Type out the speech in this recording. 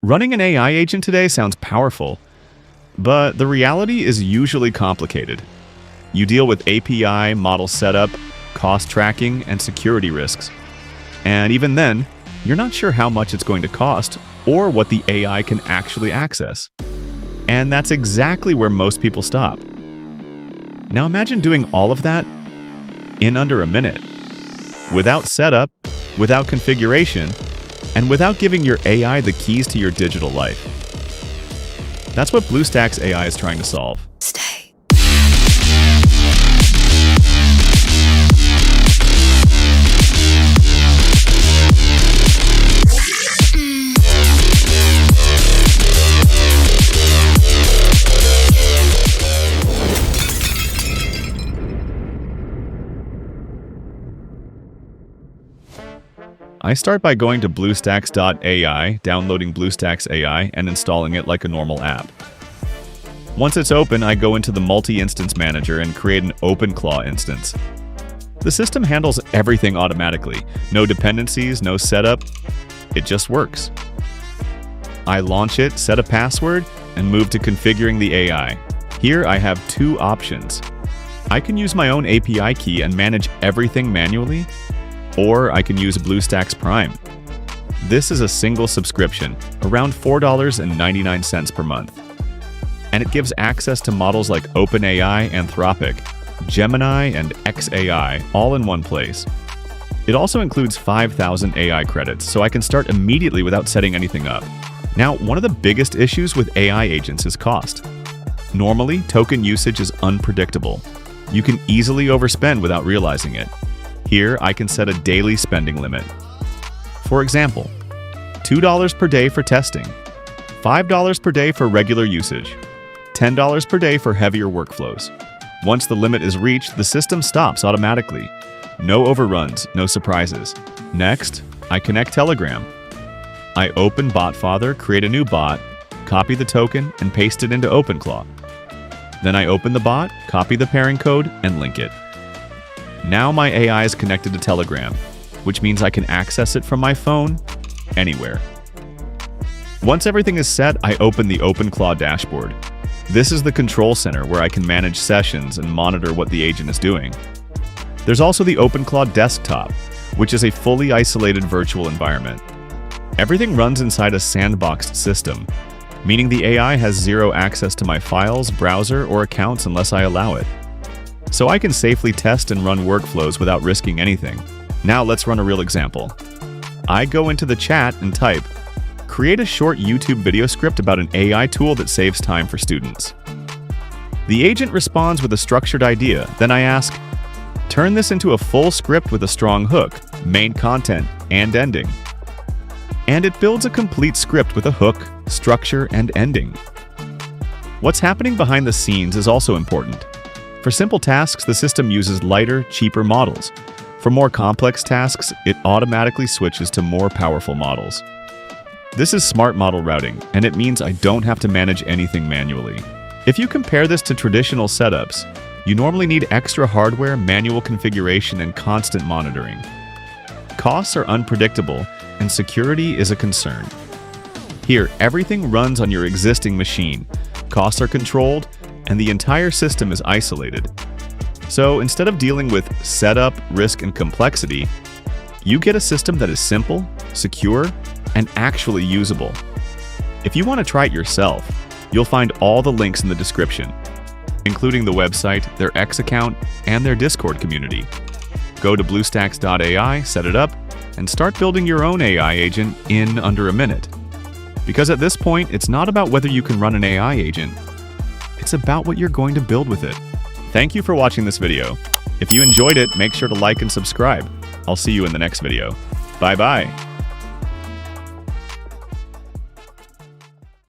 Running an AI agent today sounds powerful, but the reality is usually complicated. You deal with API, model setup, cost tracking, and security risks. And even then, you're not sure how much it's going to cost or what the AI can actually access. And that's exactly where most people stop. Now imagine doing all of that in under a minute, without setup, without configuration, and without giving your AI the keys to your digital life. That's what BlueStacks AI is trying to solve. I start by going to BlueStacks AI, downloading BlueStacks AI, and installing it like a normal app. Once it's open, I go into the multi-instance manager and create an OpenClaw instance. The system handles everything automatically. No dependencies, no setup. It just works. I launch it, set a password, and move to configuring the AI. Here I have two options. I can use my own API key and manage everything manually, or I can use BlueStacks Prime. This is a single subscription, around $4.99 per month. And it gives access to models like OpenAI, Anthropic, Gemini, and XAI all in one place. It also includes 5,000 AI credits, so I can start immediately without setting anything up. Now, one of the biggest issues with AI agents is cost. Normally, token usage is unpredictable. You can easily overspend without realizing it. Here, I can set a daily spending limit. For example, $2 per day for testing, $5 per day for regular usage, $10 per day for heavier workflows. Once the limit is reached, the system stops automatically. No overruns, no surprises. Next, I connect Telegram. I open BotFather, create a new bot, copy the token, and paste it into OpenClaw. Then I open the bot, copy the pairing code, and link it. Now my AI is connected to Telegram, which means I can access it from my phone, anywhere. Once everything is set, I open the OpenClaw dashboard. This is the control center where I can manage sessions and monitor what the agent is doing. There's also the OpenClaw desktop, which is a fully isolated virtual environment. Everything runs inside a sandboxed system, meaning the AI has zero access to my files, browser, or accounts unless I allow it. So I can safely test and run workflows without risking anything. Now let's run a real example. I go into the chat and type, create a short YouTube video script about an AI tool that saves time for students. The agent responds with a structured idea. Then I ask, turn this into a full script with a strong hook, main content, and ending. And it builds a complete script with a hook, structure, and ending. What's happening behind the scenes is also important. For simple tasks, the system uses lighter, cheaper models. For more complex tasks, it automatically switches to more powerful models. This is smart model routing, and it means I don't have to manage anything manually. If you compare this to traditional setups, you normally need extra hardware, manual configuration, and constant monitoring. Costs are unpredictable, and security is a concern. Here, everything runs on your existing machine, costs are controlled, and the entire system is isolated. So instead of dealing with setup, risk, and complexity, you get a system that is simple, secure, and actually usable. If you want to try it yourself, you'll find all the links in the description, including the website, their X account, and their Discord community. Go to BlueStacks AI, set it up, and start building your own AI agent in under a minute. Because at this point, it's not about whether you can run an AI agent, it's about what you're going to build with it. Thank you for watching this video. If you enjoyed it, make sure to like and subscribe. I'll see you in the next video. Bye-bye.